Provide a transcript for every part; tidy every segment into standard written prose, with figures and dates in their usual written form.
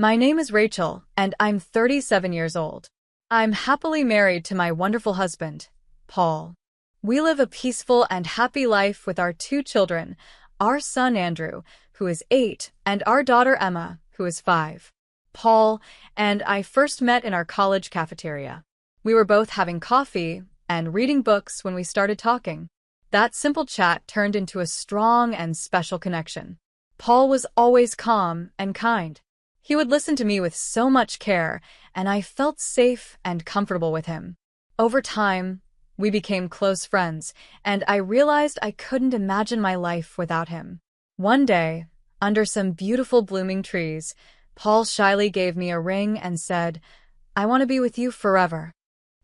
My name is Rachel, and I'm 37 years old. I'm happily married to my wonderful husband, Paul. We live a peaceful and happy life with our two children, our son Andrew, who is 8, and our daughter Emma, who is 5. Paul and I first met in our college cafeteria. We were both having coffee and reading books when we started talking. That simple chat turned into a strong and special connection. Paul was always calm and kind. He would listen to me with so much care, and I felt safe and comfortable with him. Over time, we became close friends, and I realized I couldn't imagine my life without him. One day, under some beautiful blooming trees, Paul shyly gave me a ring and said, "I want to be with you forever."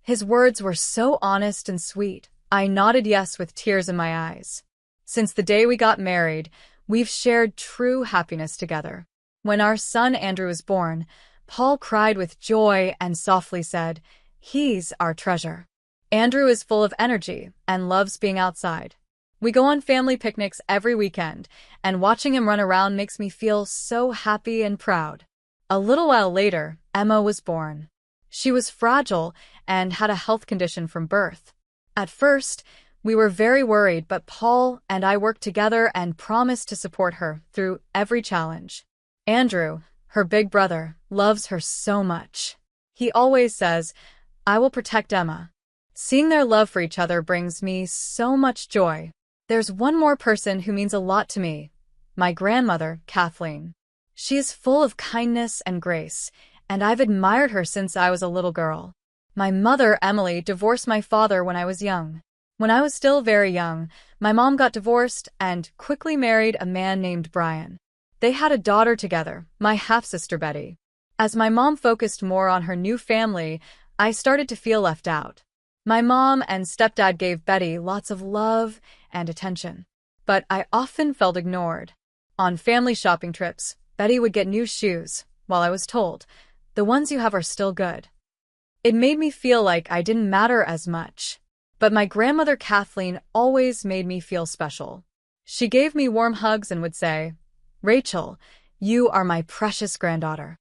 His words were so honest and sweet. I nodded yes with tears in my eyes. Since the day we got married, we've shared true happiness together. When our son Andrew was born, Paul cried with joy and softly said, "He's our treasure." Andrew is full of energy and loves being outside. We go on family picnics every weekend, and watching him run around makes me feel so happy and proud. A little while later, Emma was born. She was fragile and had a health condition from birth. At first, we were very worried, but Paul and I worked together and promised to support her through every challenge. Andrew, her big brother, loves her so much. He always says, "I will protect Emma." Seeing their love for each other brings me so much joy. There's one more person who means a lot to me, my grandmother, Kathleen. She is full of kindness and grace, and I've admired her since I was a little girl. My mother, Emily, divorced my father when I was young. When I was still very young, my mom got divorced and quickly married a man named Brian. They had a daughter together, my half-sister Betty. As my mom focused more on her new family, I started to feel left out. My mom and stepdad gave Betty lots of love and attention, but I often felt ignored. On family shopping trips, Betty would get new shoes, while I was told, "The ones you have are still good." It made me feel like I didn't matter as much. But my grandmother Kathleen always made me feel special. She gave me warm hugs and would say, "Rachel, you are my precious granddaughter."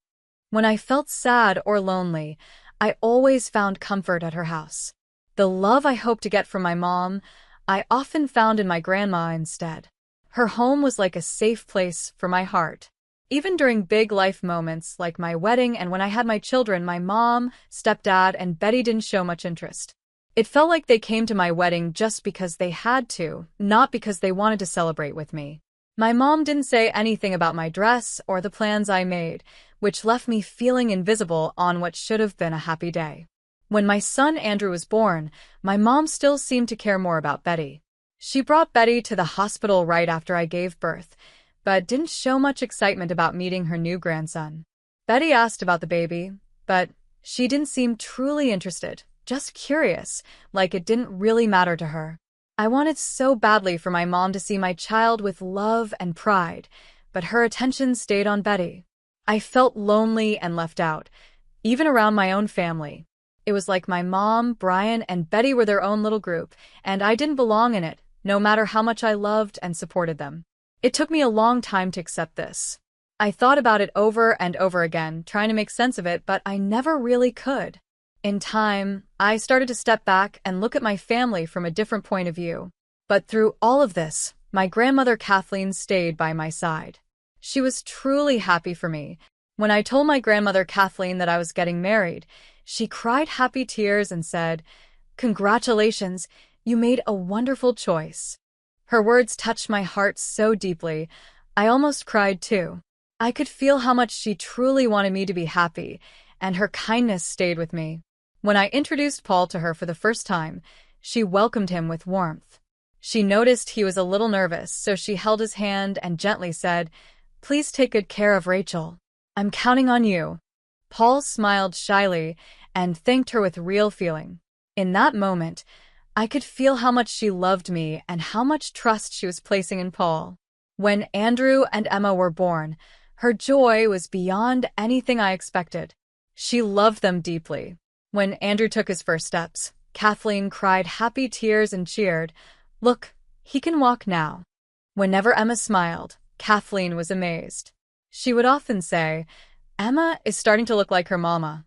When I felt sad or lonely, I always found comfort at her house. The love I hoped to get from my mom, I often found in my grandma instead. Her home was like a safe place for my heart. Even during big life moments like my wedding and when I had my children, my mom, stepdad, and Betty didn't show much interest. It felt like they came to my wedding just because they had to, not because they wanted to celebrate with me. My mom didn't say anything about my dress or the plans I made, which left me feeling invisible on what should have been a happy day. When my son Andrew was born, my mom still seemed to care more about Betty. She brought Betty to the hospital right after I gave birth, but didn't show much excitement about meeting her new grandson. Betty asked about the baby, but she didn't seem truly interested, just curious, like it didn't really matter to her. I wanted so badly for my mom to see my child with love and pride, but her attention stayed on Betty. I felt lonely and left out, even around my own family. It was like my mom, Brian, and Betty were their own little group, and I didn't belong in it, no matter how much I loved and supported them. It took me a long time to accept this. I thought about it over and over again, trying to make sense of it, but I never really could. In time, I started to step back and look at my family from a different point of view. But through all of this, my grandmother Kathleen stayed by my side. She was truly happy for me. When I told my grandmother Kathleen that I was getting married, she cried happy tears and said, "Congratulations, you made a wonderful choice." Her words touched my heart so deeply, I almost cried too. I could feel how much she truly wanted me to be happy, and her kindness stayed with me. When I introduced Paul to her for the first time, she welcomed him with warmth. She noticed he was a little nervous, so she held his hand and gently said, "Please take good care of Rachel. I'm counting on you." Paul smiled shyly and thanked her with real feeling. In that moment, I could feel how much she loved me and how much trust she was placing in Paul. When Andrew and Emma were born, her joy was beyond anything I expected. She loved them deeply. When Andrew took his first steps, Kathleen cried happy tears and cheered, "Look, he can walk now." Whenever Emma smiled, Kathleen was amazed. She would often say, Emma is starting to look like her mama.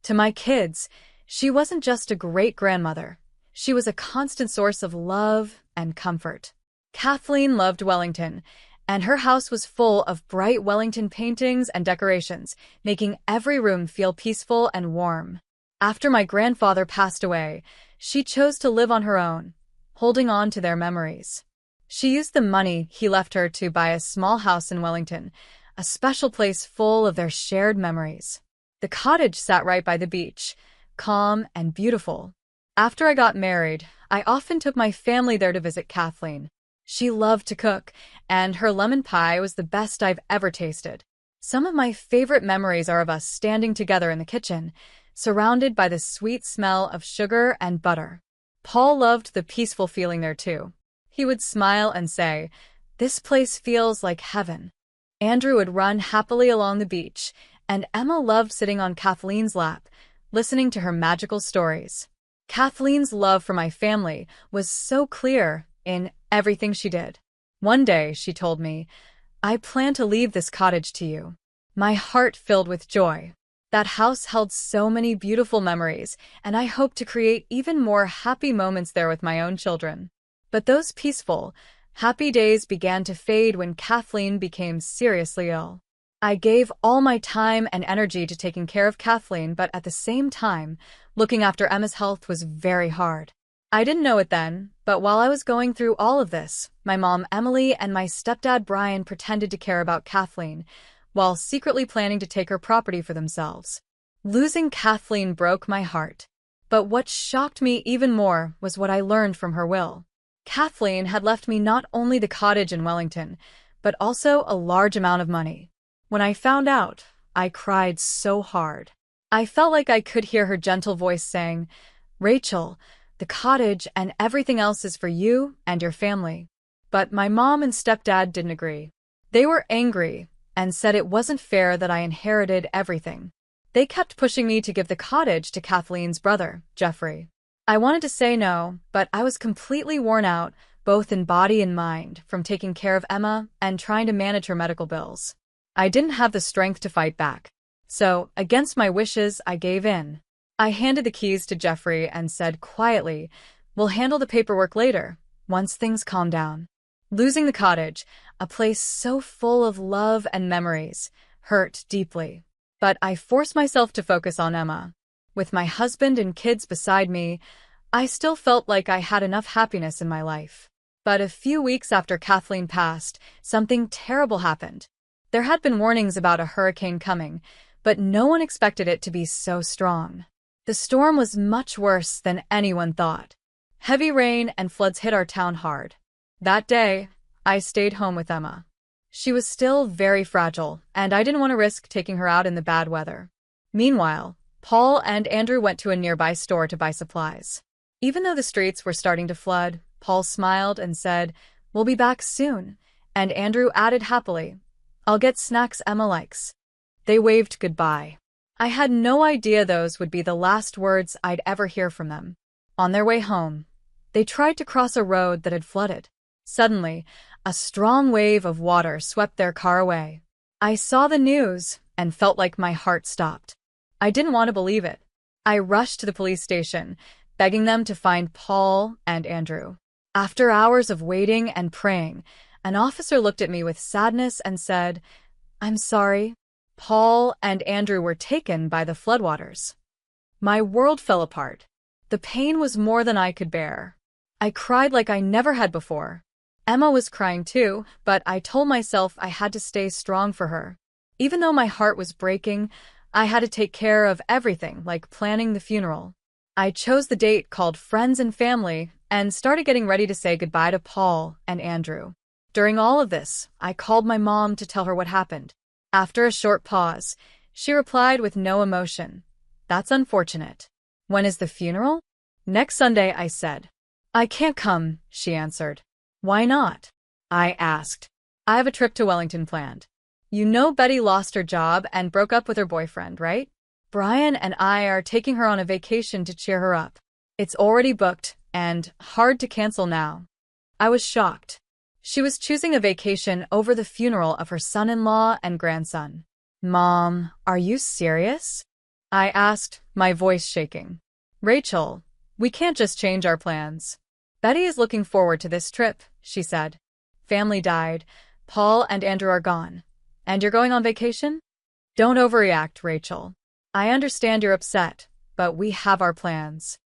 To my kids, she wasn't just a great grandmother. She was a constant source of love and comfort. Kathleen loved Wellington, and her house was full of bright Wellington paintings and decorations, making every room feel peaceful and warm. After my grandfather passed away, she chose to live on her own, holding on to their memories. She used the money he left her to buy a small house in Wellington, a special place full of their shared memories. The cottage sat right by the beach, calm and beautiful. After I got married, I often took my family there to visit Kathleen. She loved to cook, and her lemon pie was the best I've ever tasted. Some of my favorite memories are of us standing together in the kitchen, surrounded by the sweet smell of sugar and butter. Paul loved the peaceful feeling there too. He would smile and say, "This place feels like heaven." Andrew would run happily along the beach, and Emma loved sitting on Kathleen's lap, listening to her magical stories. Kathleen's love for my family was so clear in everything she did. One day, she told me, "I plan to leave this cottage to you." My heart filled with joy. That house held so many beautiful memories, and I hope to create even more happy moments there with my own children. But those peaceful, happy days began to fade when Kathleen became seriously ill. I gave all my time and energy to taking care of Kathleen, but at the same time, looking after Emma's health was very hard. I didn't know it then, but while I was going through all of this, my mom Emily and my stepdad Brian pretended to care about Kathleen, while secretly planning to take her property for themselves. Losing Kathleen broke my heart. But what shocked me even more was what I learned from her will. Kathleen had left me not only the cottage in Wellington, but also a large amount of money. When I found out, I cried so hard. I felt like I could hear her gentle voice saying, "Rachel, the cottage and everything else is for you and your family." But my mom and stepdad didn't agree. They were angry and said it wasn't fair that I inherited everything. They kept pushing me to give the cottage to Kathleen's brother, Jeffrey. I wanted to say no, but I was completely worn out, both in body and mind, from taking care of Emma and trying to manage her medical bills. I didn't have the strength to fight back. So, against my wishes, I gave in. I handed the keys to Jeffrey and said quietly, "We'll handle the paperwork later, once things calm down." Losing the cottage, a place so full of love and memories, hurt deeply. But I forced myself to focus on Emma. With my husband and kids beside me, I still felt like I had enough happiness in my life. But a few weeks after Kathleen passed, something terrible happened. There had been warnings about a hurricane coming, but no one expected it to be so strong. The storm was much worse than anyone thought. Heavy rain and floods hit our town hard. That day, I stayed home with Emma. She was still very fragile, and I didn't want to risk taking her out in the bad weather. Meanwhile, Paul and Andrew went to a nearby store to buy supplies. Even though the streets were starting to flood, Paul smiled and said, "We'll be back soon," and Andrew added happily, "I'll get snacks Emma likes." They waved goodbye. I had no idea those would be the last words I'd ever hear from them. On their way home, they tried to cross a road that had flooded. Suddenly, a strong wave of water swept their car away. I saw the news and felt like my heart stopped. I didn't want to believe it. I rushed to the police station, begging them to find Paul and Andrew. After hours of waiting and praying, an officer looked at me with sadness and said, "I'm sorry. Paul and Andrew were taken by the floodwaters." My world fell apart. The pain was more than I could bear. I cried like I never had before. Emma was crying too, but I told myself I had to stay strong for her. Even though my heart was breaking, I had to take care of everything, like planning the funeral. I chose the date called Friends and Family and started getting ready to say goodbye to Paul and Andrew. During all of this, I called my mom to tell her what happened. After a short pause, she replied with no emotion, "That's unfortunate. When is the funeral?" "Next Sunday," I said. "I can't come," she answered. "Why not?" I asked. "I have a trip to Wellington planned. You know Betty lost her job and broke up with her boyfriend, right? Brian and I are taking her on a vacation to cheer her up. It's already booked and hard to cancel now." I was shocked. She was choosing a vacation over the funeral of her son-in-law and grandson. Mom, are you serious? I asked, my voice shaking. Rachel, we can't just change our plans. Betty is looking forward to this trip, she said. Family died. Paul and Andrew are gone. And you're going on vacation? Don't overreact, Rachel. I understand you're upset, but we have our plans.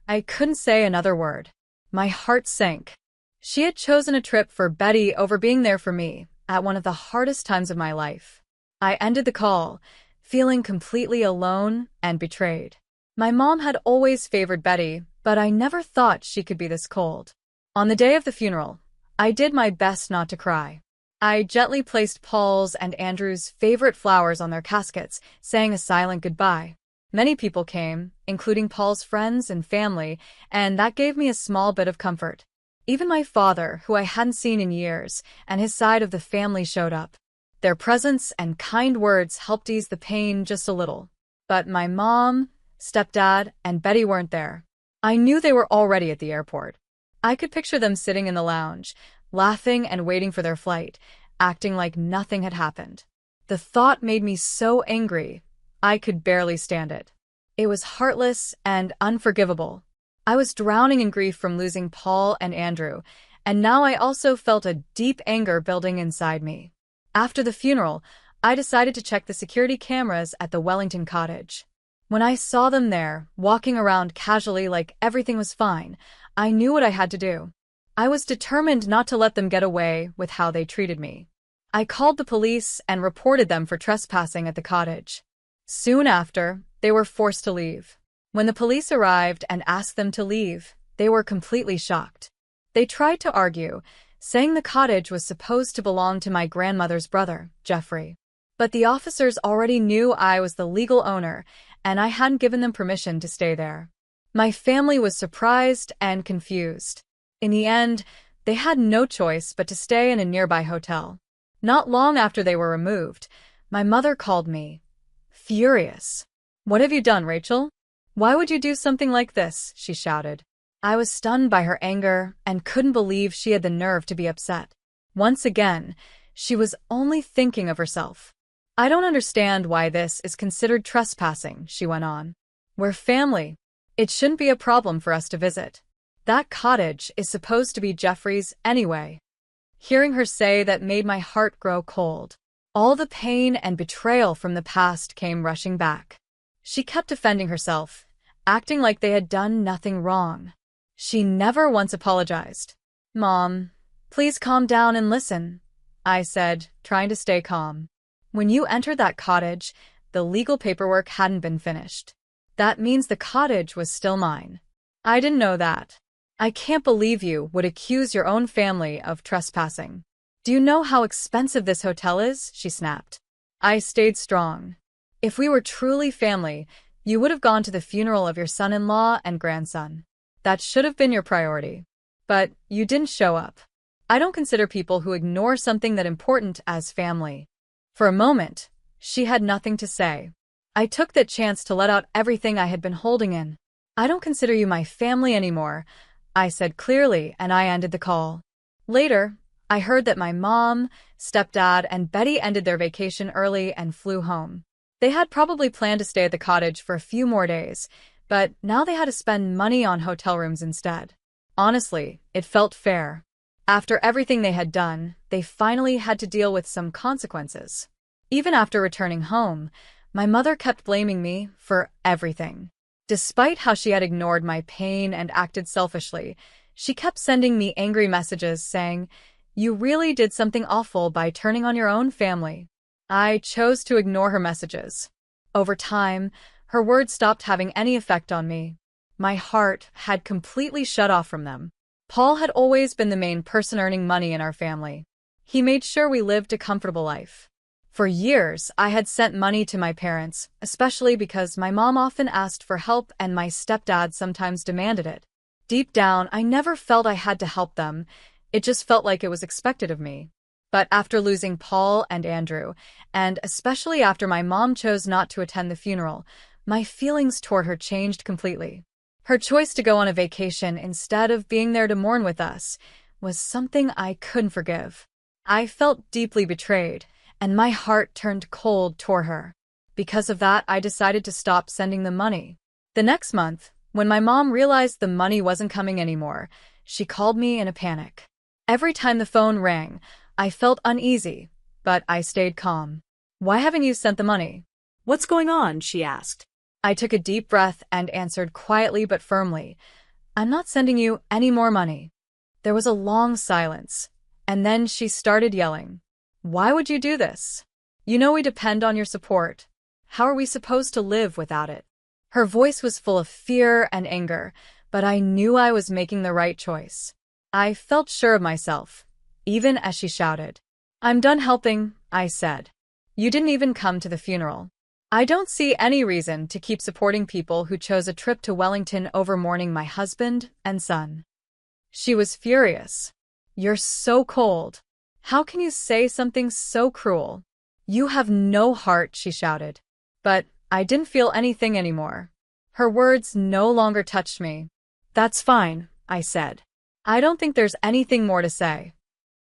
I couldn't say another word. My heart sank. She had chosen a trip for Betty over being there for me at one of the hardest times of my life. I ended the call, feeling completely alone and betrayed. My mom had always favored Betty, but I never thought she could be this cold. On the day of the funeral, I did my best not to cry. I gently placed Paul's and Andrew's favorite flowers on their caskets, saying a silent goodbye. Many people came, including Paul's friends and family, and that gave me a small bit of comfort. Even my father, who I hadn't seen in years, and his side of the family showed up. Their presence and kind words helped ease the pain just a little. But my mom, stepdad, and Betty weren't there. I knew they were already at the airport. I could picture them sitting in the lounge, laughing and waiting for their flight, acting like nothing had happened. The thought made me so angry, I could barely stand it. It was heartless and unforgivable. I was drowning in grief from losing Paul and Andrew, and now I also felt a deep anger building inside me. After the funeral, I decided to check the security cameras at the Wellington cottage. When I saw them there, walking around casually like everything was fine, I knew what I had to do. I was determined not to let them get away with how they treated me. I called the police and reported them for trespassing at the cottage. Soon after, they were forced to leave. When the police arrived and asked them to leave, they were completely shocked. They tried to argue, saying the cottage was supposed to belong to my grandmother's brother, Jeffrey. But the officers already knew I was the legal owner, and I hadn't given them permission to stay there. My family was surprised and confused. In the end, they had no choice but to stay in a nearby hotel. Not long after they were removed, my mother called me, furious. "What have you done, Rachel? Why would you do something like this?" she shouted. I was stunned by her anger and couldn't believe she had the nerve to be upset. Once again, she was only thinking of herself. "I don't understand why this is considered trespassing," she went on. "We're family. It shouldn't be a problem for us to visit. That cottage is supposed to be Jeffrey's anyway." Hearing her say that made my heart grow cold. All the pain and betrayal from the past came rushing back. She kept defending herself, acting like they had done nothing wrong. She never once apologized. "Mom, please calm down and listen," I said, trying to stay calm. "When you entered that cottage, the legal paperwork hadn't been finished. That means the cottage was still mine. I didn't know that. I can't believe you would accuse your own family of trespassing. Do you know how expensive this hotel is?" she snapped. I stayed strong. "If we were truly family, you would have gone to the funeral of your son-in-law and grandson. That should have been your priority. But you didn't show up. I don't consider people who ignore something that important as family." For a moment, she had nothing to say. I took that chance to let out everything I had been holding in. "I don't consider you my family anymore," I said clearly, and I ended the call. Later, I heard that my mom, stepdad, and Betty ended their vacation early and flew home. They had probably planned to stay at the cottage for a few more days, but now they had to spend money on hotel rooms instead. Honestly, it felt fair. After everything they had done, they finally had to deal with some consequences. Even after returning home, my mother kept blaming me for everything. Despite how she had ignored my pain and acted selfishly, she kept sending me angry messages saying, "You really did something awful by turning on your own family." I chose to ignore her messages. Over time, her words stopped having any effect on me. My heart had completely shut off from them. Paul had always been the main person earning money in our family. He made sure we lived a comfortable life. For years, I had sent money to my parents, especially because my mom often asked for help and my stepdad sometimes demanded it. Deep down, I never felt I had to help them. It just felt like it was expected of me. But after losing Paul and Andrew, and especially after my mom chose not to attend the funeral, my feelings toward her changed completely. Her choice to go on a vacation instead of being there to mourn with us was something I couldn't forgive. I felt deeply betrayed, and my heart turned cold toward her. Because of that, I decided to stop sending them money. The next month, when my mom realized the money wasn't coming anymore, she called me in a panic. Every time the phone rang, I felt uneasy, but I stayed calm. "Why haven't you sent the money?" "What's going on?" she asked. I took a deep breath and answered quietly but firmly, "I'm not sending you any more money." There was a long silence, and then she started yelling. "Why would you do this? You know we depend on your support. How are we supposed to live without it?" Her voice was full of fear and anger, but I knew I was making the right choice. I felt sure of myself, even as she shouted. "I'm done helping," I said. "You didn't even come to the funeral. I don't see any reason to keep supporting people who chose a trip to Wellington over mourning my husband and son." She was furious. "You're so cold. How can you say something so cruel? You have no heart," she shouted. But I didn't feel anything anymore. Her words no longer touched me. "That's fine," I said. "I don't think there's anything more to say."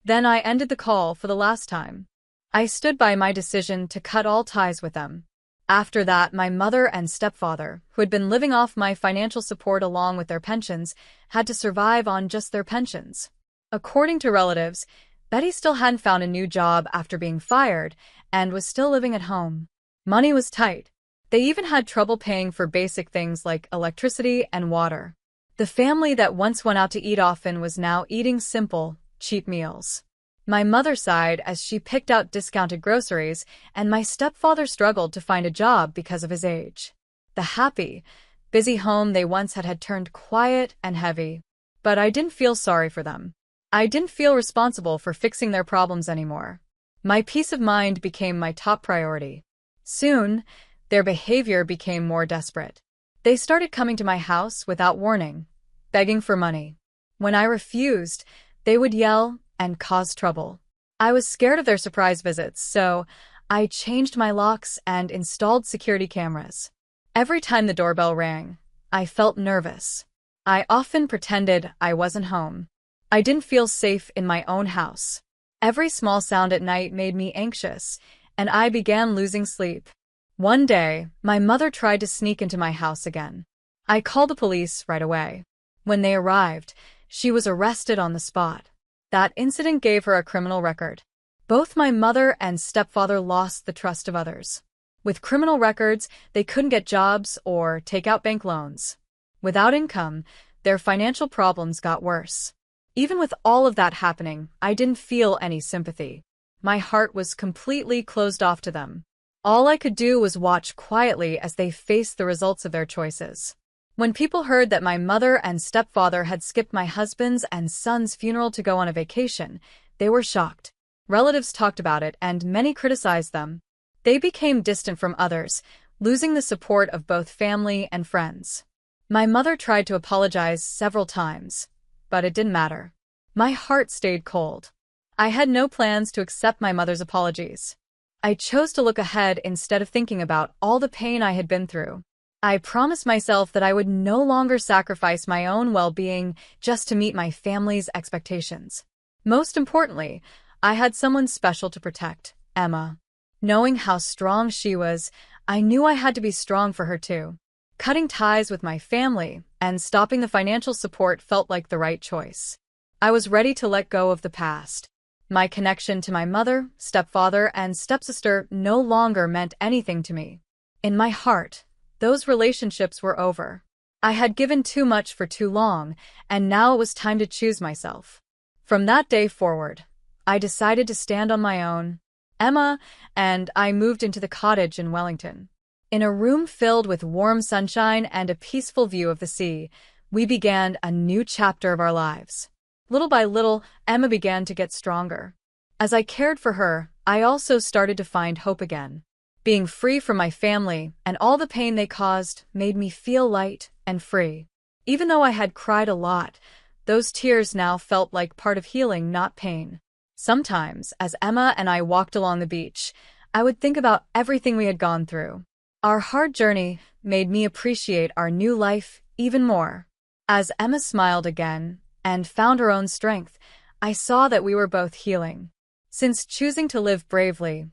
Then I ended the call for the last time. I stood by my decision to cut all ties with them. After that, my mother and stepfather, who had been living off my financial support along with their pensions, had to survive on just their pensions. According to relatives, Betty still hadn't found a new job after being fired and was still living at home. Money was tight. They even had trouble paying for basic things like electricity and water. The family that once went out to eat often was now eating simple, cheap meals. My mother sighed as she picked out discounted groceries, and my stepfather struggled to find a job because of his age. The happy, busy home they once had turned quiet and heavy. But I didn't feel sorry for them. I didn't feel responsible for fixing their problems anymore. My peace of mind became my top priority. Soon, their behavior became more desperate. They started coming to my house without warning, begging for money. When I refused, they would yell and cause trouble. I was scared of their surprise visits, so I changed my locks and installed security cameras. Every time the doorbell rang, I felt nervous. I often pretended I wasn't home. I didn't feel safe in my own house. Every small sound at night made me anxious, and I began losing sleep. One day, my mother tried to sneak into my house again. I called the police right away. When they arrived, she was arrested on the spot. That incident gave her a criminal record. Both my mother and stepfather lost the trust of others. With criminal records, they couldn't get jobs or take out bank loans. Without income, their financial problems got worse. Even with all of that happening, I didn't feel any sympathy. My heart was completely closed off to them. All I could do was watch quietly as they faced the results of their choices. When people heard that my mother and stepfather had skipped my husband's and son's funeral to go on a vacation, they were shocked. Relatives talked about it, and many criticized them. They became distant from others, losing the support of both family and friends. My mother tried to apologize several times, but it didn't matter. My heart stayed cold. I had no plans to accept my mother's apologies. I chose to look ahead instead of thinking about all the pain I had been through. I promised myself that I would no longer sacrifice my own well-being just to meet my family's expectations. Most importantly, I had someone special to protect, Emma. Knowing how strong she was, I knew I had to be strong for her too. Cutting ties with my family and stopping the financial support felt like the right choice. I was ready to let go of the past. My connection to my mother, stepfather, and stepsister no longer meant anything to me. In my heart, those relationships were over. I had given too much for too long, and now it was time to choose myself. From that day forward, I decided to stand on my own. Emma and I moved into the cottage in Wellington. In a room filled with warm sunshine and a peaceful view of the sea, we began a new chapter of our lives. Little by little, Emma began to get stronger. As I cared for her, I also started to find hope again. Being free from my family and all the pain they caused made me feel light and free. Even though I had cried a lot, those tears now felt like part of healing, not pain. Sometimes, as Emma and I walked along the beach, I would think about everything we had gone through. Our hard journey made me appreciate our new life even more. As Emma smiled again and found her own strength, I saw that we were both healing. Since choosing to live bravely,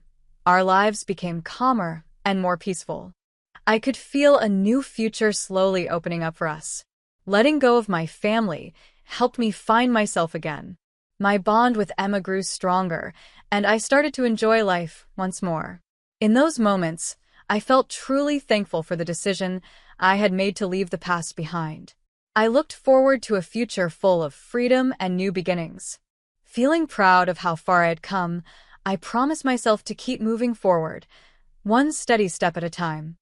Our lives became calmer and more peaceful. I could feel a new future slowly opening up for us. Letting go of my family helped me find myself again. My bond with Emma grew stronger, and I started to enjoy life once more. In those moments, I felt truly thankful for the decision I had made to leave the past behind. I looked forward to a future full of freedom and new beginnings. Feeling proud of how far I had come, I promised myself to keep moving forward, one steady step at a time.